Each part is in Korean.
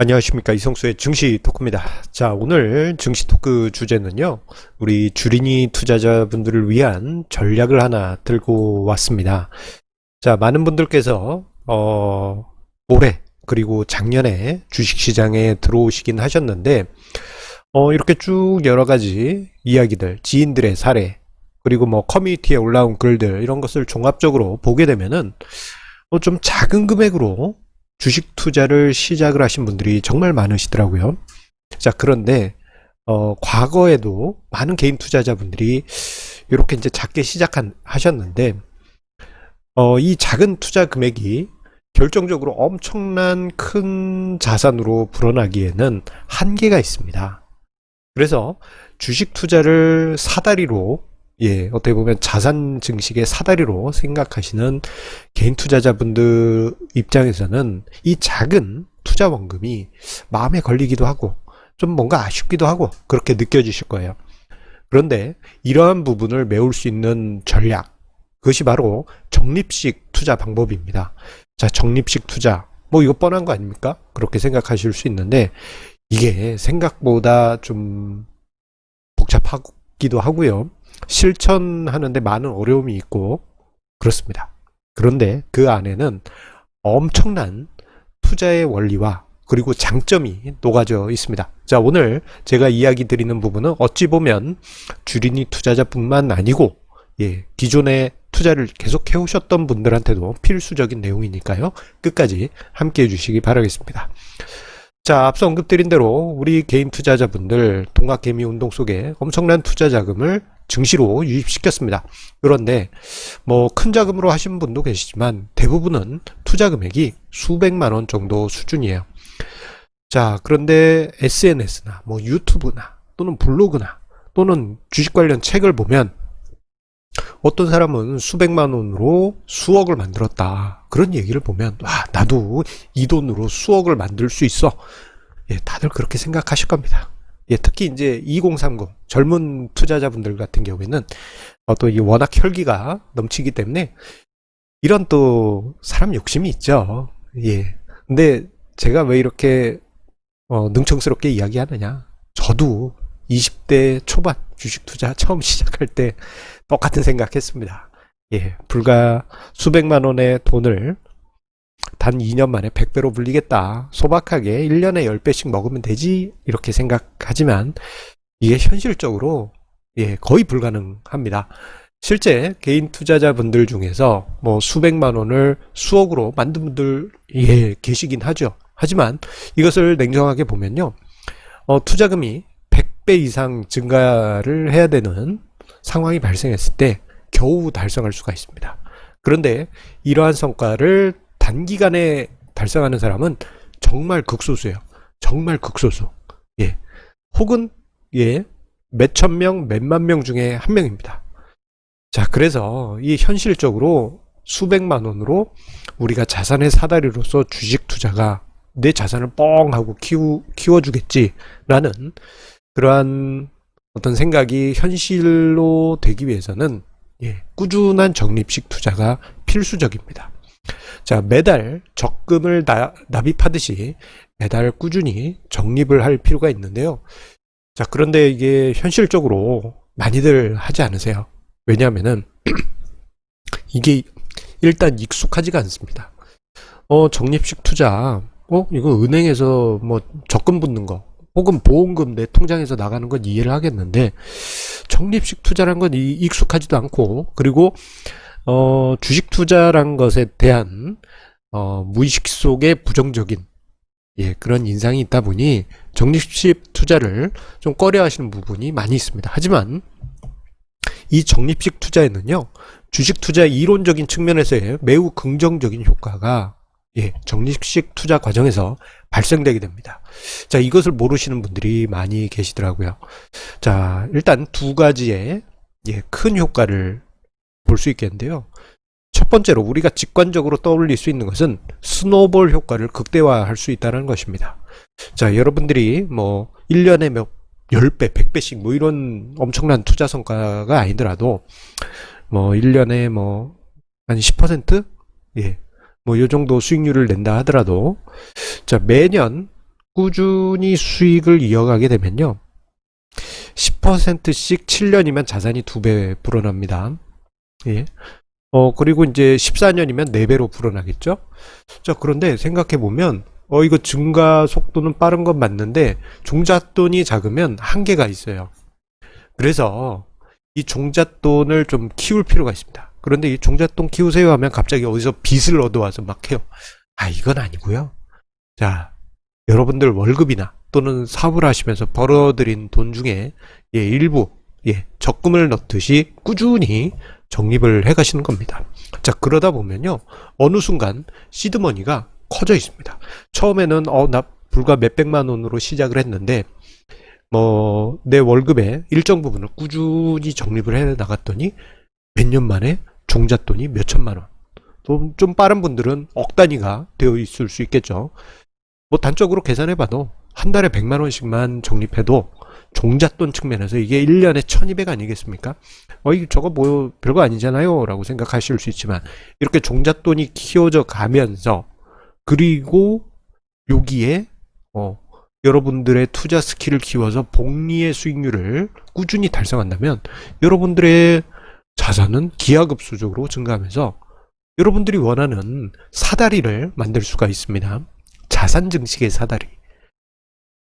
안녕하십니까, 이성수의 증시 토크입니다. 자, 오늘 증시 토크 주제는요, 우리 주린이 투자자분들을 위한 전략을 하나 들고 왔습니다. 자, 많은 분들께서 올해 그리고 작년에 주식시장에 들어오시긴 하셨는데 이렇게 쭉 여러 가지 이야기들, 지인들의 사례, 그리고 뭐 커뮤니티에 올라온 글들, 이런 것을 종합적으로 보게 되면은 좀 작은 금액으로 주식 투자를 시작을 하신 분들이 정말 많으시더라고요. 자, 그런데 과거에도 많은 개인 투자자분들이 이렇게 이제 작게 하셨는데 이 작은 투자 금액이 결정적으로 엄청난 큰 자산으로 불어나기에는 한계가 있습니다. 그래서 주식 투자를 사다리로, 어떻게 보면 자산 증식의 사다리로 생각하시는 개인 투자자분들 입장에서는 이 작은 투자 원금이 마음에 걸리기도 하고 좀 뭔가 아쉽기도 하고 그렇게 느껴지실 거예요. 그런데 이러한 부분을 메울 수 있는 전략, 그것이 바로 적립식 투자 방법입니다. 자, 적립식 투자, 뭐 이거 뻔한 거 아닙니까? 그렇게 생각하실 수 있는데 이게 생각보다 좀 복잡하기도 하고요. 실천하는데 많은 어려움이 있고 그렇습니다. 그런데 그 안에는 엄청난 투자의 원리와 그리고 장점이 녹아져 있습니다. 자, 오늘 제가 이야기 드리는 부분은 어찌 보면 주린이 투자자뿐만 아니고 기존에 투자를 계속 해오셨던 분들한테도 필수적인 내용이니까요. 끝까지 함께 해주시기 바라겠습니다. 자, 앞서 언급드린 대로 우리 개인 투자자분들 동학개미 운동 속에 엄청난 투자 자금을 증시로 유입시켰습니다. 그런데 뭐 큰 자금으로 하신 분도 계시지만 대부분은 투자 금액이 수백만 원 정도 수준이에요. 자, 그런데 SNS나 뭐 유튜브나 또는 블로그나 또는 주식 관련 책을 보면 어떤 사람은 수백만 원으로 수억을 만들었다, 그런 얘기를 보면 나도 이 돈으로 수억을 만들 수 있어. 다들 그렇게 생각하실 겁니다. 특히 이제 2030 젊은 투자자분들 같은 경우에는 또 이 워낙 혈기가 넘치기 때문에 이런 또 사람 욕심이 있죠. 근데 제가 왜 이렇게 능청스럽게 이야기하느냐, 저도 20대 초반 주식 투자 처음 시작할 때 똑같은 생각했습니다. 불과 수백만 원의 돈을 단 2년 만에 100배로 불리겠다, 소박하게 1년에 10배씩 먹으면 되지, 이렇게 생각하지만 이게 현실적으로 거의 불가능합니다. 실제 개인 투자자분들 중에서 뭐 수백만 원을 수억으로 만든 분들 계시긴 하죠. 하지만 이것을 냉정하게 보면요, 투자금이 100배 이상 증가를 해야 되는 상황이 발생했을 때 겨우 달성할 수가 있습니다. 그런데 이러한 성과를 단기간에 달성하는 사람은 정말 극소수예요. 정말 극소수. 혹은 몇천 명, 몇만 명 중에 한 명입니다. 자, 그래서 이 현실적으로 수백만 원으로 우리가 자산의 사다리로서 주식 투자가 내 자산을 뻥 하고 키워주겠지라는 그러한 어떤 생각이 현실로 되기 위해서는 꾸준한 적립식 투자가 필수적입니다. 자, 매달 적금을 납입하듯이 매달 꾸준히 적립을 할 필요가 있는데요. 자, 그런데 이게 현실적으로 많이들 하지 않으세요. 왜냐하면은 이게 일단 익숙하지가 않습니다. 적립식 투자, 이거 은행에서 뭐 적금 붙는 거 혹은 보험금 내 통장에서 나가는 건 이해를 하겠는데 적립식 투자란 건 익숙하지도 않고, 그리고 주식 투자란 것에 대한 무의식 속에 부정적인 그런 인상이 있다 보니 적립식 투자를 좀 꺼려 하시는 부분이 많이 있습니다. 하지만 이 적립식 투자에는요, 주식 투자 이론적인 측면에서의 매우 긍정적인 효과가 적립식 투자 과정에서 발생되게 됩니다. 자, 이것을 모르시는 분들이 많이 계시더라고요. 자, 일단 두 가지의 큰 효과를 볼 수 있겠는데요. 첫 번째로 우리가 직관적으로 떠올릴 수 있는 것은 스노볼 효과를 극대화할 수 있다는 것입니다. 자, 여러분들이 뭐 1년에 몇 10배, 100배씩 뭐 이런 엄청난 투자 성과가 아니더라도 뭐 1년에 뭐 한 10%? 뭐 요 정도 수익률을 낸다 하더라도 자, 매년 꾸준히 수익을 이어가게 되면요. 10%씩 7년이면 자산이 2배 불어납니다. 예. 그리고 이제 14년이면 4배로 불어나겠죠? 자, 그런데 생각해보면, 이거 증가 속도는 빠른 건 맞는데, 종잣돈이 작으면 한계가 있어요. 그래서 이 종잣돈을 좀 키울 필요가 있습니다. 그런데 이 종잣돈 키우세요 하면 갑자기 어디서 빚을 얻어와서 막 해요. 이건 아니고요. 자, 여러분들 월급이나 또는 사업을 하시면서 벌어들인 돈 중에 일부 적금을 넣듯이 꾸준히 적립을 해 가시는 겁니다. 자, 그러다 보면요. 어느 순간 시드머니가 커져 있습니다. 처음에는 나 불과 몇백만 원으로 시작을 했는데 내 월급의 일정 부분을 꾸준히 적립을 해 나갔더니 몇 년 만에 종잣돈이 몇 천만 원. 좀 빠른 분들은 억 단위가 되어 있을 수 있겠죠. 단적으로 계산해 봐도 한 달에 100만 원씩만 적립해도 종잣돈 측면에서 이게 1년에 1200 아니겠습니까? 저거 뭐 별거 아니잖아요 라고 생각하실 수 있지만 이렇게 종잣돈이 키워져 가면서 그리고 여기에 여러분들의 투자 스킬을 키워서 복리의 수익률을 꾸준히 달성한다면 여러분들의 자산은 기하급수적으로 증가하면서 여러분들이 원하는 사다리를 만들 수가 있습니다. 자산 증식의 사다리.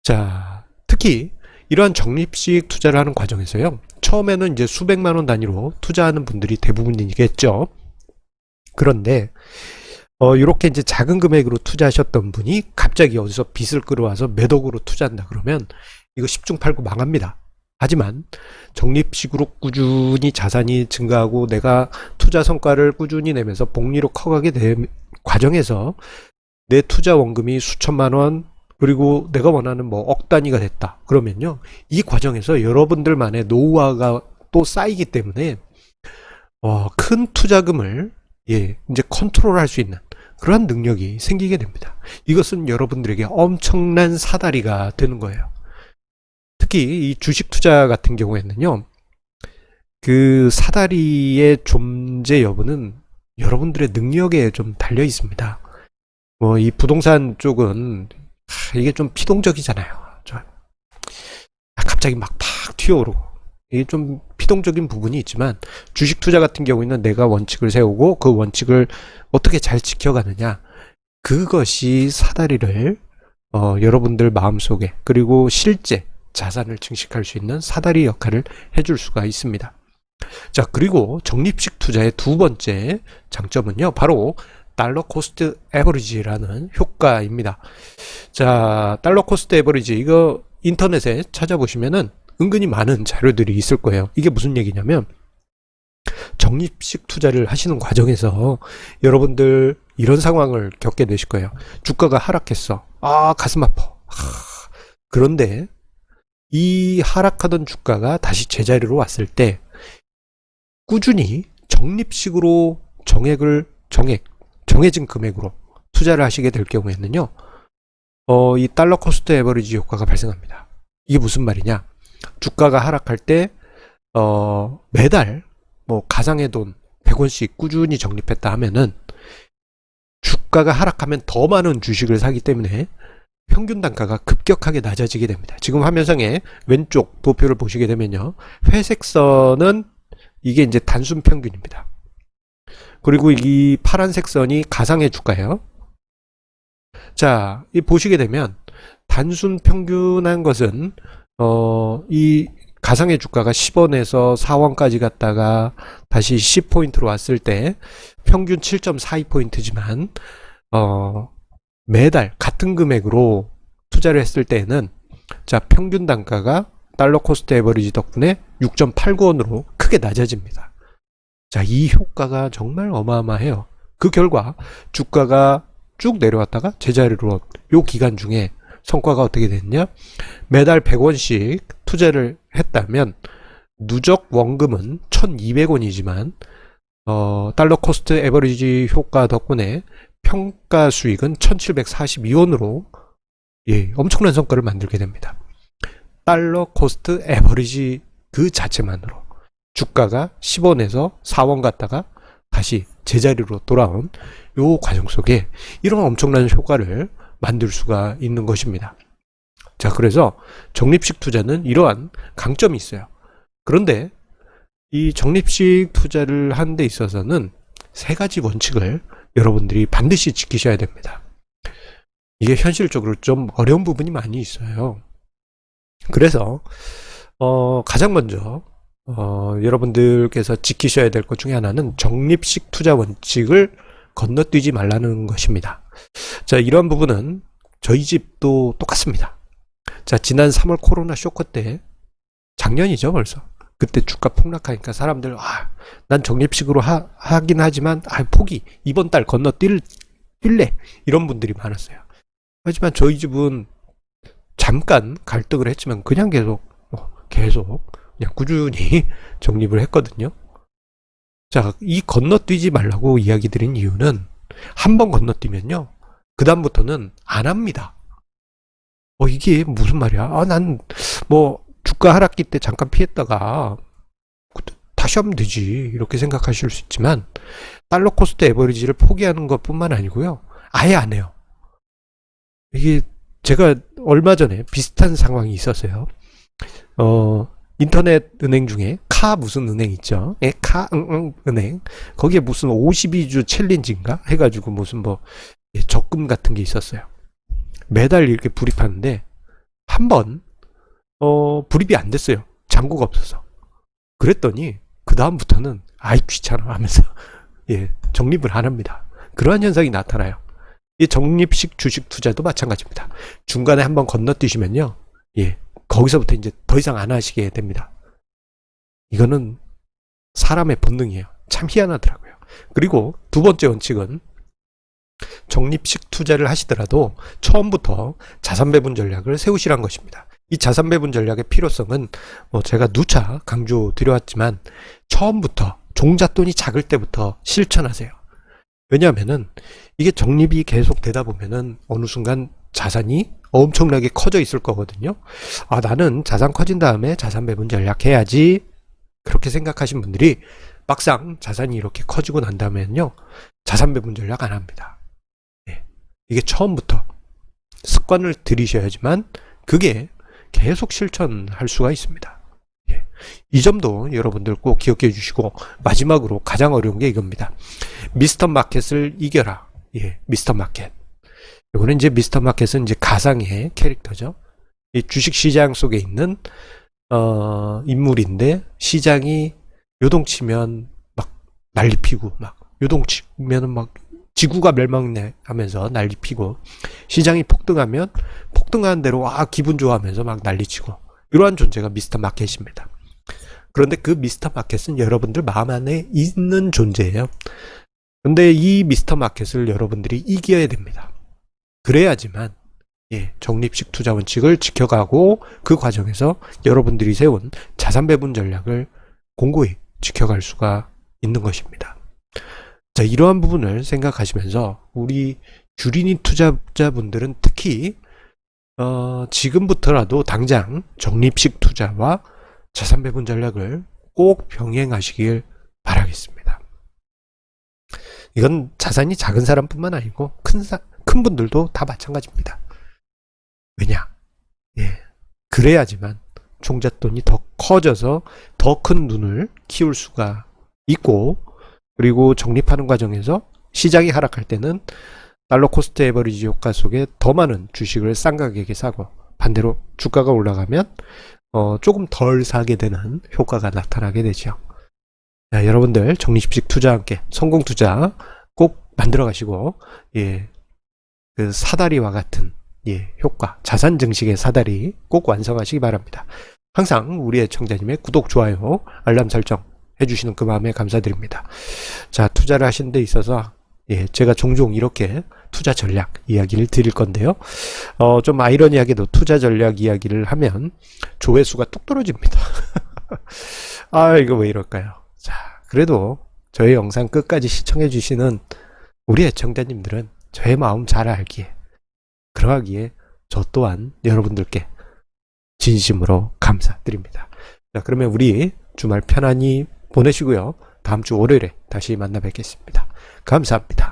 자, 특히 이러한 적립식 투자를 하는 과정에서요. 처음에는 이제 수백만 원 단위로 투자하는 분들이 대부분이겠죠. 그런데 이렇게 이제 작은 금액으로 투자하셨던 분이 갑자기 어디서 빚을 끌어와서 몇 억으로 투자한다 그러면 이거 10중 8구 망합니다. 하지만 적립식으로 꾸준히 자산이 증가하고 내가 투자 성과를 꾸준히 내면서 복리로 커가게 된 과정에서 내 투자 원금이 수천만 원 그리고 내가 원하는 억 단위가 됐다 그러면요 이 과정에서 여러분들만의 노후화가 또 쌓이기 때문에 큰 투자금을 이제 컨트롤할 수 있는 그러한 능력이 생기게 됩니다. 이것은 여러분들에게 엄청난 사다리가 되는 거예요. 특히 이 주식 투자 같은 경우에는요 그 사다리의 존재 여부는 여러분들의 능력에 좀 달려 있습니다. 이 부동산 쪽은 이게 좀 피동적이잖아요. 갑자기 막 팍 튀어오르고 이게 좀 피동적인 부분이 있지만 주식 투자 같은 경우에는 내가 원칙을 세우고 그 원칙을 어떻게 잘 지켜가느냐 그것이 사다리를 여러분들 마음속에 그리고 실제 자산을 증식할 수 있는 사다리 역할을 해줄 수가 있습니다. 자, 그리고 적립식 투자의 두 번째 장점은요 바로 달러 코스트 에버리지라는 효과입니다. 자, 달러 코스트 에버리지 이거 인터넷에 찾아보시면은 은근히 많은 자료들이 있을 거예요. 이게 무슨 얘기냐면 적립식 투자를 하시는 과정에서 여러분들 이런 상황을 겪게 되실 거예요. 주가가 하락했어. 가슴 아파. 그런데 이 하락하던 주가가 다시 제자리로 왔을 때 꾸준히 적립식으로 정해진 금액으로 투자를 하시게 될 경우에는요 이 달러 코스트 에버리지 효과가 발생합니다. 이게 무슨 말이냐 주가가 하락할 때 매달 가상의 돈 100원씩 꾸준히 적립했다 하면은 주가가 하락하면 더 많은 주식을 사기 때문에 평균 단가가 급격하게 낮아지게 됩니다. 지금 화면상에 왼쪽 도표를 보시게 되면요 회색 선은 이게 이제 단순 평균입니다. 그리고 이 파란색 선이 가상의 주가예요. 자, 보시게 되면 단순 평균한 것은 이 가상의 주가가 10원에서 4원까지 갔다가 다시 10포인트로 왔을 때 평균 7.42포인트지만 매달 같은 금액으로 투자를 했을 때에는 자, 평균 단가가 달러 코스트 에버리지 덕분에 6.89원으로 크게 낮아집니다. 자, 이 효과가 정말 어마어마해요. 그 결과 주가가 쭉 내려왔다가 제자리로 요 기간 중에 성과가 어떻게 됐냐? 매달 100원씩 투자를 했다면 누적 원금은 1200원이지만 달러 코스트 에버리지 효과 덕분에 평가 수익은 1742원으로 엄청난 성과를 만들게 됩니다. 달러 코스트 에버리지 그 자체만으로 주가가 10원에서 4원 갔다가 다시 제자리로 돌아온 요 과정 속에 이런 엄청난 효과를 만들 수가 있는 것입니다. 자, 그래서 적립식 투자는 이러한 강점이 있어요. 그런데 이 적립식 투자를 하는 데 있어서는 세 가지 원칙을 여러분들이 반드시 지키셔야 됩니다. 이게 현실적으로 좀 어려운 부분이 많이 있어요. 그래서 가장 먼저 여러분들께서 지키셔야 될 것 중에 하나는 적립식 투자 원칙을 건너뛰지 말라는 것입니다. 자, 이러한 부분은 저희 집도 똑같습니다. 자, 지난 3월 코로나 쇼크 때, 작년이죠 벌써. 그때 주가 폭락하니까 사람들 난 적립식으로 하긴 하지만 포기, 이번 달 건너뛸래, 이런 분들이 많았어요. 하지만 저희 집은 잠깐 갈등을 했지만 그냥 계속 그냥 꾸준히 적립을 했거든요. 자, 이 건너뛰지 말라고 이야기 드린 이유는 한 번 건너뛰면요, 그 다음부터는 안 합니다. 이게 무슨 말이야? 난 주가 하락기 때 잠깐 피했다가 다시 하면 되지, 이렇게 생각하실 수 있지만, 달러 코스트 에버리지를 포기하는 것 뿐만 아니고요, 아예 안 해요. 이게 제가 얼마 전에 비슷한 상황이 있었어요. 인터넷 은행 중에 무슨 은행 있죠? 은행. 거기에 무슨 52주 챌린지인가 해가지고 무슨 적금 같은 게 있었어요. 매달 이렇게 불입하는데 한 번 불입이 안 됐어요. 잔고가 없어서. 그랬더니 그 다음부터는 귀찮아 하면서 적립을 안 합니다. 그러한 현상이 나타나요. 이 적립식 주식 투자도 마찬가지입니다. 중간에 한번 건너뛰시면요, 거기서부터 이제 더 이상 안 하시게 됩니다. 이거는 사람의 본능이에요. 참 희한하더라고요. 그리고 두 번째 원칙은, 적립식 투자를 하시더라도 처음부터 자산 배분 전략을 세우시란 것입니다. 이 자산 배분 전략의 필요성은 제가 누차 강조드려왔지만, 처음부터 종잣돈이 작을 때부터 실천하세요. 왜냐하면은 이게 적립이 계속 되다 보면은 어느 순간 자산이 엄청나게 커져 있을 거거든요. 나는 자산 커진 다음에 자산 배분 전략 해야지, 그렇게 생각하신 분들이 막상 자산이 이렇게 커지고 난 다음에는요, 자산 배분 전략 안 합니다. 이게 처음부터 습관을 들이셔야지만 그게 계속 실천할 수가 있습니다. 이 점도 여러분들 꼭 기억해 주시고, 마지막으로 가장 어려운 게 이겁니다. 미스터 마켓을 이겨라. 미스터 마켓. 이거는 이제 미스터 마켓은 이제 가상의 캐릭터죠. 이 주식 시장 속에 있는 인물인데, 시장이 요동치면 막 난리피고, 요동치면은 지구가 멸망해 하면서 난리피고, 시장이 폭등하면 폭등하는 대로 기분 좋아하면서 막 난리치고, 이러한 존재가 미스터 마켓입니다. 그런데 그 미스터 마켓은 여러분들 마음 안에 있는 존재예요. 근데 이 미스터 마켓을 여러분들이 이겨야 됩니다. 그래야지만 적립식 투자 원칙을 지켜가고, 그 과정에서 여러분들이 세운 자산 배분 전략을 공고히 지켜갈 수가 있는 것입니다. 자, 이러한 부분을 생각하시면서 우리 주린이 투자자분들은 특히 지금부터라도 당장 적립식 투자와 자산 배분 전략을 꼭 병행하시길 바라겠습니다. 이건 자산이 작은 사람뿐만 아니고 큰 분들도 다 마찬가지입니다. 왜냐? 그래야지만 종잣돈이 더 커져서 더 큰 눈을 키울 수가 있고, 그리고 적립하는 과정에서 시장이 하락할 때는 달러 코스트 에버리지 효과 속에 더 많은 주식을 싼 가격에 사고, 반대로 주가가 올라가면 조금 덜 사게 되는 효과가 나타나게 되죠. 자, 여러분들 적립식 투자와 함께 성공 투자 꼭 만들어 가시고, 그 사다리와 같은 효과, 자산 증식의 사다리 꼭 완성하시기 바랍니다. 항상 우리 애청자님의 구독, 좋아요, 알람 설정 해주시는 그 마음에 감사드립니다. 자, 투자를 하시는 데 있어서 제가 종종 이렇게 투자 전략 이야기를 드릴 건데요. 좀 아이러니하게도 투자 전략 이야기를 하면 조회수가 뚝 떨어집니다. 이거 왜 이럴까요? 자, 그래도 저의 영상 끝까지 시청해 주시는 우리 애청자님들은 저의 마음 잘 알기에, 그러하기에 저 또한 여러분들께 진심으로 감사드립니다. 자, 그러면 우리 주말 편안히 보내시고요. 다음 주 월요일에 다시 만나 뵙겠습니다. 감사합니다.